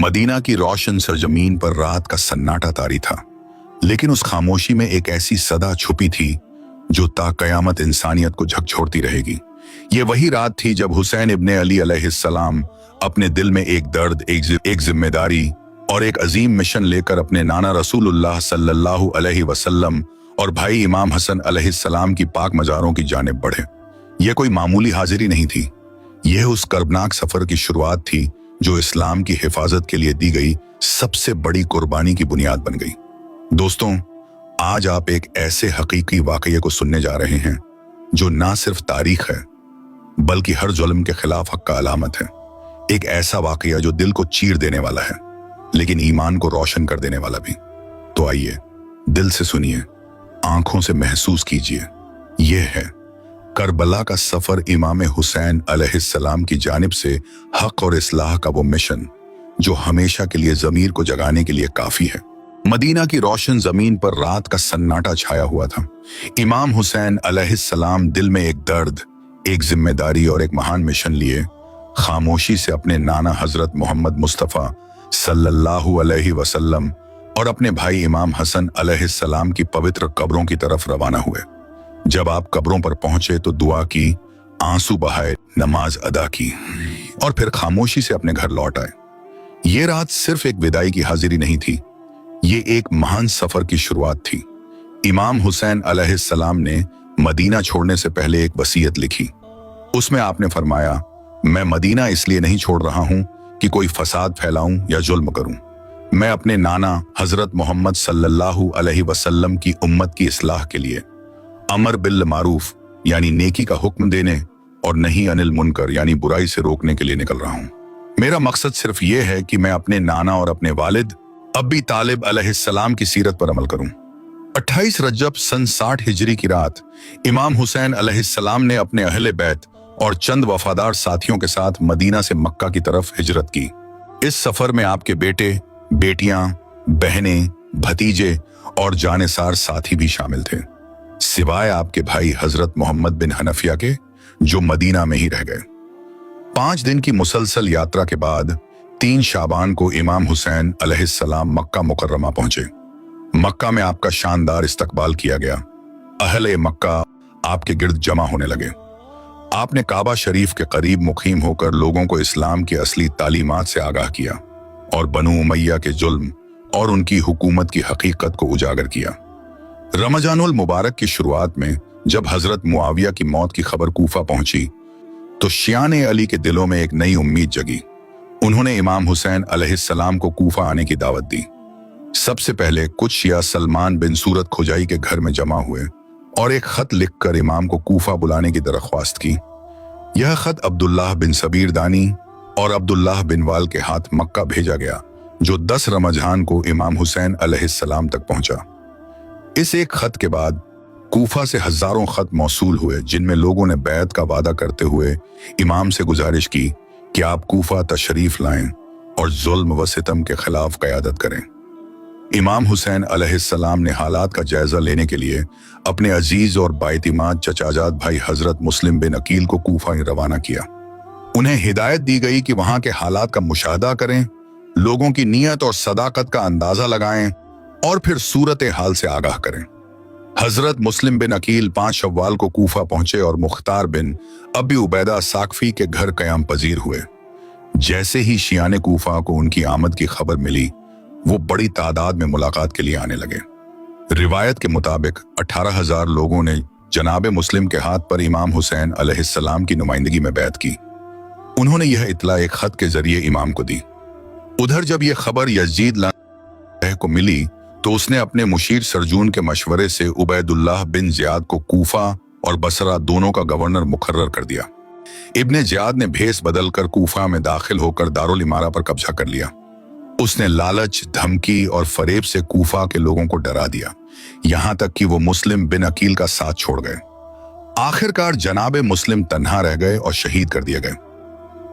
Medina की रोशन सरजमीन पर रात का सन्नाटा तारी था, लेकिन उस खामोशी में एक ऐसी सदा छुपी थी जो ता कयामत इंसानियत को झकझोरती रहेगी। ये वही रात थी जब हुसैन इब्ने अली अलैहिस्सलाम अपने दिल में एक दर्द, एक जिम्मेदारी और एक अजीम मिशन लेकर अपने नाना रसूलुल्लाह सल्लल्लाहु अलैहि वसल्लम और भाई इमाम हसन अलैहिस्सलाम की पाक मज़ारों की जानिब बढ़े। यह कोई मामूली हाजिरी नहीं थी, यह उस कर्बनाक सफर की शुरुआत थी जो इस्लाम की हिफाजत के लिए दी गई सबसे बड़ी कुर्बानी की बुनियाद बन गई। दोस्तों, आज आप एक ऐसे हकीकी वाकये को सुनने जा रहे हैं जो ना सिर्फ तारीख है बल्कि हर जुल्म के खिलाफ हक का अलामत है। एक ऐसा वाकया जो दिल को चीर देने वाला है लेकिन ईमान को रोशन कर देने वाला भी। तो आइए, दिल से सुनिए, आंखों से महसूस कीजिए। यह है करबला का सफर, इमाम हुसैन अलैहिस्सलाम की जानिब से हक और इस्लाह का वो मिशन जो हमेशा के लिए ज़मीर को जगाने के लिए काफी है। मदीना की रोशन जमीन पर रात का सन्नाटा छाया हुआ था। इमाम हुसैन अलैहिस्सलाम दिल में एक दर्द, एक जिम्मेदारी और एक महान मिशन लिए खामोशी से अपने नाना हजरत मोहम्मद मुस्तफ़ा सल्लल्लाहु अलैहि वसल्लम और अपने भाई इमाम हसन अलैहिस्सलाम की पवित्र कब्रों की तरफ रवाना हुए। जब आप कब्रों पर पहुंचे तो दुआ की, आंसू बहाए, नमाज अदा की और फिर खामोशी से अपने घर लौट आए। ये रात सिर्फ एक विदाई की हाजिरी नहीं थी, ये एक महान सफर की शुरुआत थी। इमाम हुसैन अलैहिस्सलाम ने मदीना छोड़ने से पहले एक वसीयत लिखी। उसमें आपने फरमाया, मैं मदीना इसलिए नहीं छोड़ रहा हूं कि कोई फसाद फैलाऊं या जुल्म करूं। मैं अपने नाना हजरत मोहम्मद सल्लल्लाहु अलैहि वसल्लम की उम्मत की इस्लाह के लिए, अमर बिल मारूफ यानी नेकी का हुक्म देने और नहीं अनिल मुनकर यानी बुराई से रोकने के लिए निकल रहा हूं। मेरा मकसद सिर्फ यह है कि मैं अपने नाना और अपने वालिद अबी तालिब अलैहिस्सलाम की सीरत पर अमल करूं। 28 रजब सन 60 हिजरी की रात इमाम हुसैन अलैहिस्सलाम ने अपने अहले बैत और चंद वफादार साथियों के साथ मदीना से मक्का की तरफ हिजरत की। इस सफर में आपके बेटे, बेटियां, बहनें, भतीजे और जानेसार साथी भी शामिल थे, सिवाय आपके भाई हजरत मोहम्मद बिन हनफिया के, जो मदीना में ही रह गए। 5 दिन की मुसलसल यात्रा के बाद 3 शाबान को इमाम हुसैन अलैहिस्सलाम मक्का मुकर्रमा पहुंचे। मक्का में आपका शानदार इस्तकबाल किया गया। अहले मक्का आपके गिर्द जमा होने लगे। आपने काबा शरीफ के करीब मुकीम होकर लोगों को इस्लाम की असली तालीमात से आगाह किया और बनु उमैया के जुल्म और उनकी हुकूमत की हकीकत को उजागर किया। रमजानुल मुबारक की शुरुआत में जब हजरत मुआविया की मौत की खबर कूफा पहुंची तो शियाने अली के दिलों में एक नई उम्मीद जगी। उन्होंने इमाम हुसैन अलैहिस्सलाम को कूफा आने की दावत दी। सबसे पहले कुछ शिया सलमान बिन सूरत खुजाई के घर में जमा हुए और एक खत लिखकर इमाम को कूफा बुलाने की दरख्वास्त की। यह खत अब्दुल्लाह बिन सबीर दानी और अब्दुल्लाह बिन वाल के हाथ मक्का भेजा गया, जो 10 रमजान को इमाम हुसैन अलैहिस्सलाम तक पहुंचा। इस एक खत के बाद कूफा से हजारों खत मौसूल हुए, जिनमें लोगों ने बैत का वादा करते हुए इमाम से गुजारिश की कि आप कूफा तशरीफ लाएं और जुल्म व सितम के खिलाफ क़यादत करें। इमाम हुसैन अलैहिस्सलाम ने हालात का जायजा लेने के लिए अपने अजीज और बाइतिमाद चचाजाद भाई हजरत मुस्लिम बिन अकील को कूफा रवाना किया। उन्हें हिदायत दी गई कि वहां के हालात का मुशाहदा करें, लोगों की नीयत और सदाकत का अंदाजा लगाएं और फिर सूरत हाल से आगाह करें। हजरत मुस्लिम बिन अकील 5 शव्वाल को कूफा पहुंचे और मुख्तार बिन अबी उबैदा साकफी के घर कयाम पजीर हुए। जैसे ही शियाने कूफा को उनकी आमद की खबर मिली, वो बड़ी तादाद में मुलाकात के लिए आने लगे। रिवायत के मुताबिक 18,000 लोगों ने जनाब मुस्लिम के हाथ पर इमाम हुसैन अलैहिस्सलाम की नुमाइंदगी में बैत की। उन्होंने यह इत्तला एक खत के जरिए इमाम को दी। उधर जब यह खबर यजीद को मिली तो उसने अपने मुशीर सरजून के मशवरे से उबैदुल्लाह बिन ज़ियाद को कूफा और बसरा दोनों का गवर्नर मुकर्रर कर दिया। इब्ने ज़ियाद ने भेस बदलकर कूफा में दाखिल होकर दारुल इमारा पर कब्जा कर लिया। उसने लालच, धमकी और फरेब से कूफा के लोगों को डरा दिया, यहां तक कि वो मुस्लिम बिन अकील का साथ छोड़ गए। आखिरकार जनाबे मुस्लिम तन्हा रह गए और शहीद कर दिए गए।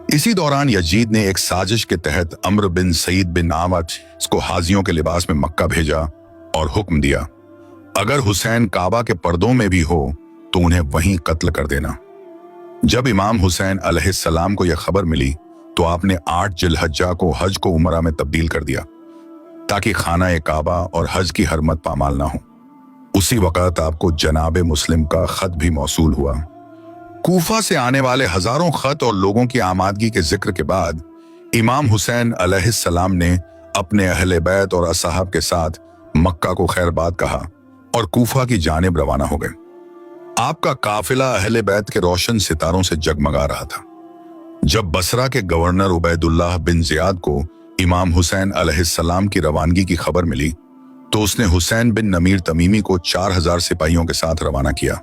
इसी दौरान यजीद ने एक साजिश के तहत अम्र बिन सईद बिन आमच को हाजियों के लिबास में मक्का भेजा और हुक्म दिया, अगर हुसैन काबा के पर्दों में भी हो तो उन्हें वहीं कत्ल कर देना। जब इमाम हुसैन अलैहिस्सलाम को यह खबर मिली तो आपने 8 जिलहज्जा को हज को उमरा में तब्दील कर दिया ताकि खाना काबा और हज की हरमत पामाल ना हो। उसी वक़्त आपको जनाब मुस्लिम का खत भी मौसूल हुआ। कूफा से आने वाले हजारों खत और लोगों की आमादगी के जिक्र के बाद इमाम हुसैन अलैहिस्सलाम ने अपने अहले बैत और असहाब के साथ मक्का को खैरबाद कहा और कूफा की जानिब रवाना हो गए। आपका काफिला अहले बैत के रोशन सितारों से जगमगा रहा था। जब बसरा के गवर्नर उबैदुल्लाह बिन जियाद को इमाम हुसैन अलैहिस्सलाम की रवानगी की खबर मिली तो उसने हुसैन बिन नमीर तमीमी को 4000 सिपाहियों के साथ रवाना किया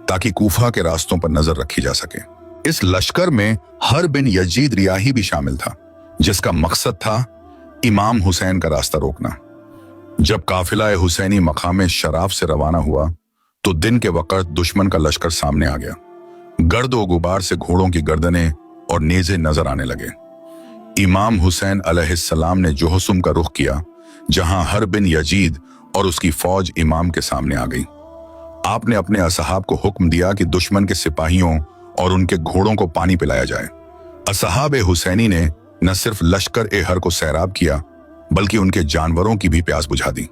ताकि कूफा के रास्तों पर नजर रखी जा सके। इस लश्कर में हर बिन यजीद रियाही भी शामिल था, जिसका मकसद था इमाम हुसैन का रास्ता रोकना। जब काफिला हुसैनी मकाम शराफ से रवाना हुआ तो दिन के वक्त दुश्मन का लश्कर सामने आ गया। गर्द व गुबार से घोड़ों की गर्दनें और नेज़े नजर आने लगे। इमाम हुसैन अलैहिस्सलाम ने जोहसुम का रुख किया, जहां हर बिन यजीद और उसकी फौज इमाम के सामने आ गई। आपने अपने असहाब को हुक्म दिया कि दुश्मन के सिपाहियों और उनके घोड़ों को पानी पिलाया जाए। असहाब हुसैनी ने न सिर्फ लश्कर हर को सैराब किया बल्कि उनके जानवरों की भी प्यास बुझा दी।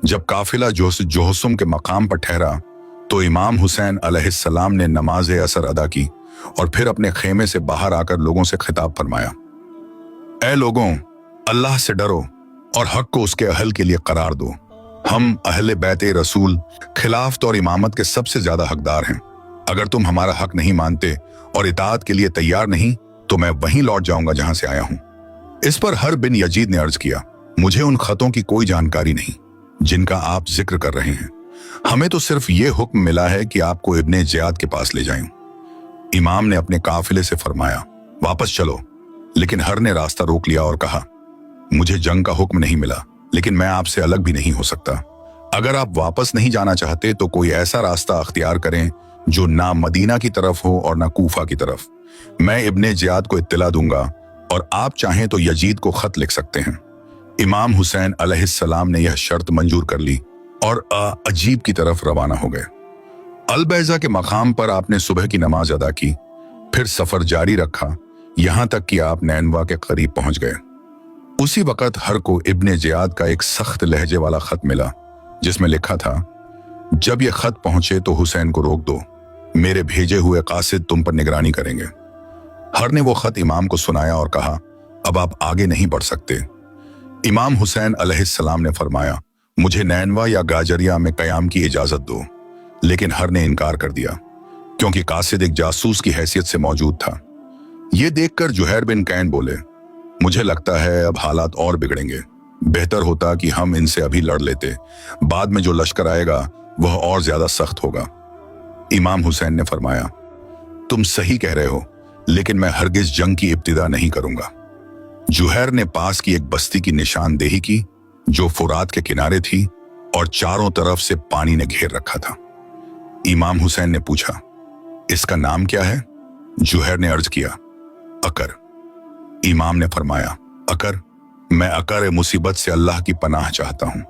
जब काफिला जोहसुम के मकाम पर ठहरा तो इमाम हुसैन अलैहिस्सलाम ने नमाज असर अदा की और फिर अपने खेमे से बाहर आकर लोगों से खिताब फरमाया, ऐ लोगों, अल्लाह से डरो और हक को उसके अहल के लिए करार दो। हम अहले बैत रसूल खिलाफत और इमामत के सबसे ज्यादा हकदार हैं। अगर तुम हमारा हक नहीं मानते और इताअत के लिए तैयार नहीं तो मैं वहीं लौट जाऊंगा जहां से आया हूं। इस पर हर बिन यजीद ने अर्ज किया, मुझे उन खतों की कोई जानकारी नहीं जिनका आप जिक्र कर रहे हैं। हमें तो सिर्फ ये हुक्म मिला है कि आपको इब्ने जियाद के पास ले जाएं। इमाम ने अपने काफिले से फरमाया, वापस चलो, लेकिन हर ने रास्ता रोक लिया और कहा, मुझे जंग का हुक्म नहीं मिला, लेकिन मैं आपसे अलग भी नहीं हो सकता। अगर आप वापस नहीं जाना चाहते तो कोई ऐसा रास्ता अख्तियार करें जो ना मदीना की तरफ हो और ना कूफा की तरफ। मैं इब्ने जियाद को इत्तला दूंगा और आप चाहें तो यजीद को खत लिख सकते हैं। इमाम हुसैन अलैहिस्सलाम ने यह शर्त मंजूर कर ली और अजीब की तरफ रवाना हो गए। अलबैजा के मकाम पर आपने सुबह की नमाज अदा की, फिर सफर जारी रखा यहां तक कि आप नैनवा के करीब पहुंच गए। उसी वक्त हर को इब्ने जियाद का एक सख्त लहजे वाला खत मिला जिसमें लिखा था, जब यह खत पहुंचे तो हुसैन को रोक दो, मेरे भेजे हुए कासिद तुम पर निगरानी करेंगे। हर ने वो खत इमाम को सुनाया और कहा, अब आप आगे नहीं बढ़ सकते। इमाम हुसैन अलैहिस्सलाम ने फरमाया, मुझे नैनवा या गाजरिया में कयाम की इजाजत दो, लेकिन हर ने इनकार कर दिया क्योंकि कासिद एक जासूस की हैसियत से मौजूद था। ये देखकर जुहैर बिन कैन बोले, मुझे लगता है अब हालात और बिगड़ेंगे, बेहतर होता कि हम इनसे अभी लड़ लेते, बाद में जो लश्कर आएगा वह और ज्यादा सख्त होगा। इमाम हुसैन ने फरमाया, तुम सही कह रहे हो, लेकिन मैं हरगिज जंग की इब्तिदा नहीं करूंगा। जुहैर ने पास की एक बस्ती की निशानदेही की जो फुरात के किनारे थी और चारों तरफ से पानी ने घेर रखा था। इमाम हुसैन ने पूछा, इसका नाम क्या है? जुहैर ने अर्ज किया, अकर। इमाम ने फरमाया, अकर, मैं अकर मुसीबत से अल्लाह की पनाह चाहता हूं।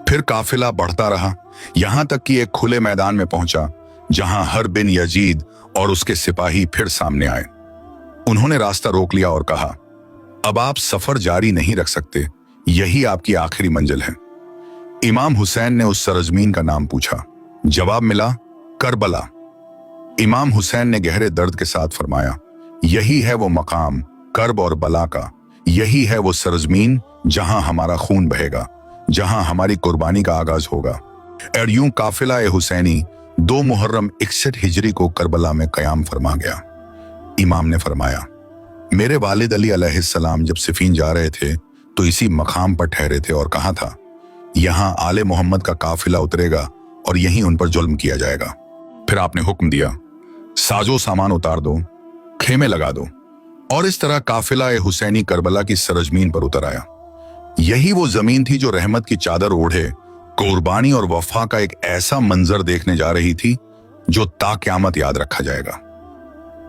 फिर काफिला बढ़ता रहा यहां तक कि एक खुले मैदान में पहुंचा जहां हर बिन यजीद और उसके सिपाही फिर सामने आए। उन्होंने रास्ता रोक लिया और कहा, अब आप सफर जारी नहीं रख सकते, यही आपकी आखिरी मंजिल है। इमाम हुसैन ने उस सरजमीन का नाम पूछा, जवाब मिला, करबला। इमाम हुसैन ने गहरे दर्द के साथ फरमाया, यही है वो मकाम करब और बला का, यही है वो सरजमीन जहां हमारा खून बहेगा, जहां हमारी कुर्बानी का आगाज होगा। और यूं काफिला हुसैनी 2 मुहर्रम 61 हिजरी को करबला में कयाम फरमा गया। इमाम ने फरमाया, मेरे वालिद अली अलैहिस्सलाम जब सिफीन जा रहे थे तो इसी मकाम पर ठहरे थे और कहा था, यहां आले मोहम्मद का काफिला उतरेगा और यहीं उन पर जुल्म किया जाएगा। फिर आपने हुक्म दिया, साजो सामान उतार दो, खेमे लगा दो, और इस तरह काफिला हुसैनी करबला की सरजमीन पर उतर आया। यही वो जमीन थी जो रहमत की चादर ओढ़े कुर्बानी और वफा का एक ऐसा मंजर देखने जा रही थी जो ता क़यामत याद रखा जाएगा।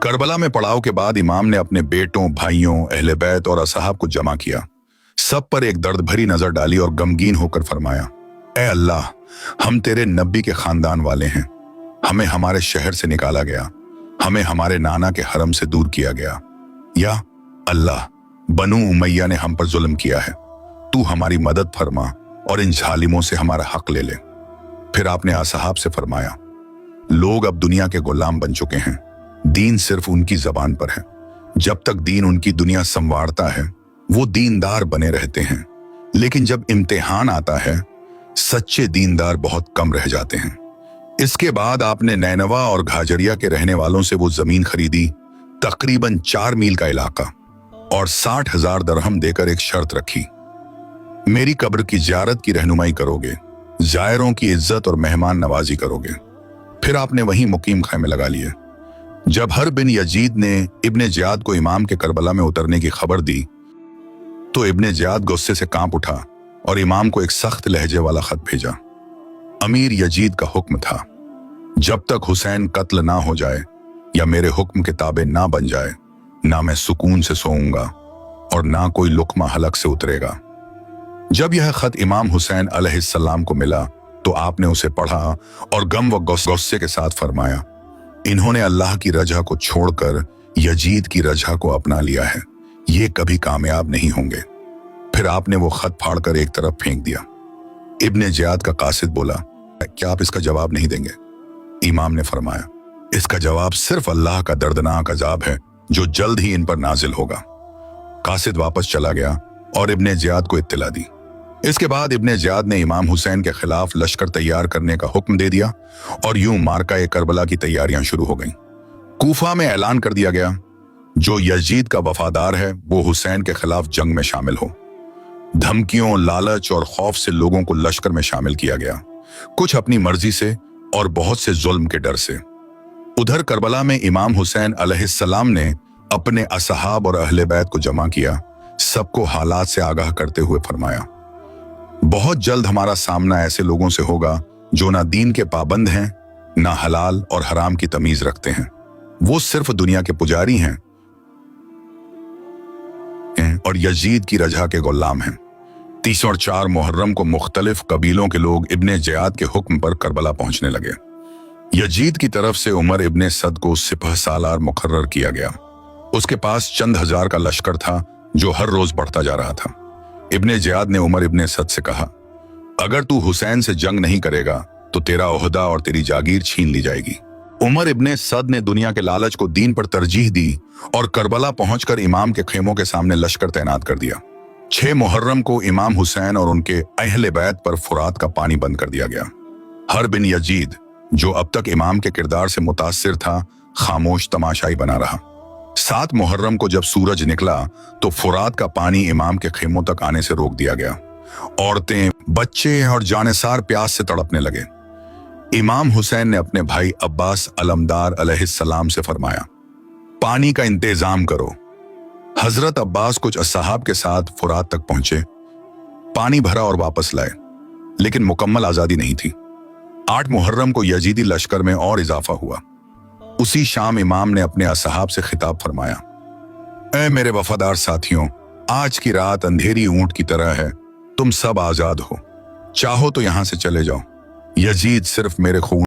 करबला में पड़ाव के बाद इमाम ने अपने बेटों, भाइयों, अहले बैत और असहाब को जमा किया। सब पर एक दर्द भरी नजर डाली और गमगीन होकर फरमाया, ऐ अल्लाह, हम तेरे नबी के खानदान वाले हैं, हमें हमारे शहर से निकाला गया, हमें हमारे नाना के हरम से दूर किया गया, या अल्लाह, बनु उमैया ने हम पर जुल्म किया है, तू हमारी मदद फरमा और इन जालिमों से हमारा हक ले ले। फिर आपने असहाब से फरमाया, लोग अब दुनिया के गुलाम बन चुके हैं, दीन सिर्फ उनकी जबान पर है। जब तक दीन उनकी दुनिया संवारता है वो दीनदार बने रहते हैं, लेकिन जब इम्तिहान आता है सच्चे दीनदार बहुत कम रह जाते हैं। इसके बाद आपने नैनवा और घाजरिया के रहने वालों से वो जमीन खरीदी, तकरीबन 4 मील का इलाका, और 60,000 दरहम देकर एक शर्त रखी, मेरी कब्र की जियारत की रहनुमाई करोगे, जायरों की इज्जत और मेहमान नवाजी करोगे। फिर आपने वहीं मुकीम खैमे लगा लिए। जब हर बिन यजीद ने इब्ने जियाद को इमाम के करबला में उतरने की खबर दी तो इब्ने जियाद गुस्से से कांप उठा और इमाम को एक सख्त लहजे वाला खत भेजा। अमीर यजीद का हुक्म था, जब तक हुसैन कत्ल ना हो जाए या मेरे हुक्म के ताबे ना बन जाए, ना मैं सुकून से सोऊंगा और ना कोई लुकमा हलक से उतरेगा। जब यह खत इमाम हुसैन अलैहिस्सलाम को मिला तो आपने उसे पढ़ा और गम व गुस्से के साथ फरमाया, इन्होंने अल्लाह की रजा को छोड़कर यजीद की रजा को अपना लिया है, ये कभी कामयाब नहीं होंगे। फिर आपने वो खत फाड़कर एक तरफ फेंक दिया। इब्ने जियाद का कासिद बोला, क्या आप इसका जवाब नहीं देंगे? इमाम ने फरमाया, इसका जवाब सिर्फ अल्लाह का दर्दनाक अजाब है जो जल्द ही इन पर नाजिल होगा। कासिद वापस चला गया और इब्ने जियाद को इत्तला दी। इसके बाद इब्ने जियाद ने इमाम हुसैन के खिलाफ लश्कर तैयार करने का हुक्म दे दिया और यूं मार्का करबला की तैयारियां शुरू हो गईं। कूफा में ऐलान कर दिया गया, जो यजीद का वफादार है वो हुसैन के खिलाफ जंग में शामिल हो। धमकियों, लालच और खौफ से लोगों को लश्कर में शामिल किया गया, कुछ अपनी मर्जी से और बहुत से जुल्म के डर से। उधर करबला में इमाम हुसैन अलैहिस्सलाम ने अपने असहाब और अहले बैत को जमा किया, सबको हालात से आगाह करते हुए फरमाया, बहुत जल्द हमारा सामना ऐसे लोगों से होगा जो ना दीन के पाबंद हैं, ना हलाल और हराम की तमीज रखते हैं। वो सिर्फ दुनिया के पुजारी हैं और यजीद की रजा के गुलाम हैं। 3 और 4 मुहर्रम को मुख्तलिफ कबीलों के लोग इब्ने जियाद के हुक्म पर करबला पहुंचने लगे। यजीद की तरफ से उमर इब्ने सद को सिपह सालार मुकर्रर किया गया। उसके पास चंद हजार का लश्कर था जो हर रोज बढ़ता जा रहा था। इब्ने जियाद ने उमर इब्ने सद से कहा, अगर तू हुसैन से जंग नहीं करेगा तो तेरा ओहदा और तेरी जागीर छीन ली जाएगी। उमर इब्ने सद ने दुनिया के लालच को दीन पर तरजीह दी और करबला पहुंचकर इमाम के खेमों के सामने लश्कर तैनात कर दिया। 6 मुहर्रम को इमाम हुसैन और उनके अहले बैत पर फुरात का पानी बंद कर दिया गया। हर बिन यजीद, जो अब तक इमाम के किरदार से मुतासिर था, खामोश तमाशाई बना रहा। 7 मुहर्रम को जब सूरज निकला तो फुरात का पानी इमाम के खेमों तक आने से रोक दिया गया। औरतें, बच्चे और जानेसार प्यास से तड़पने लगे। इमाम हुसैन ने अपने भाई अब्बास अलमदार अलैहिस्सलाम से फरमाया, पानी का इंतजाम करो। हजरत अब्बास कुछ असहाब के साथ फुरात तक पहुंचे, पानी भरा और वापस लाए, लेकिन मुकम्मल आजादी नहीं थी। 8 मुहर्रम को यजीदी लश्कर में और इजाफा हुआ। उसी शाम इमाम ने अपने असहाब से खिताब फरमाया, ऐ मेरे वफादार साथियों, आज की रात अंधेरी ऊंट की तरह है, तुम सब आजाद हो, चाहो तो यहां से चले जाओ, यजीद सिर्फ मेरे खून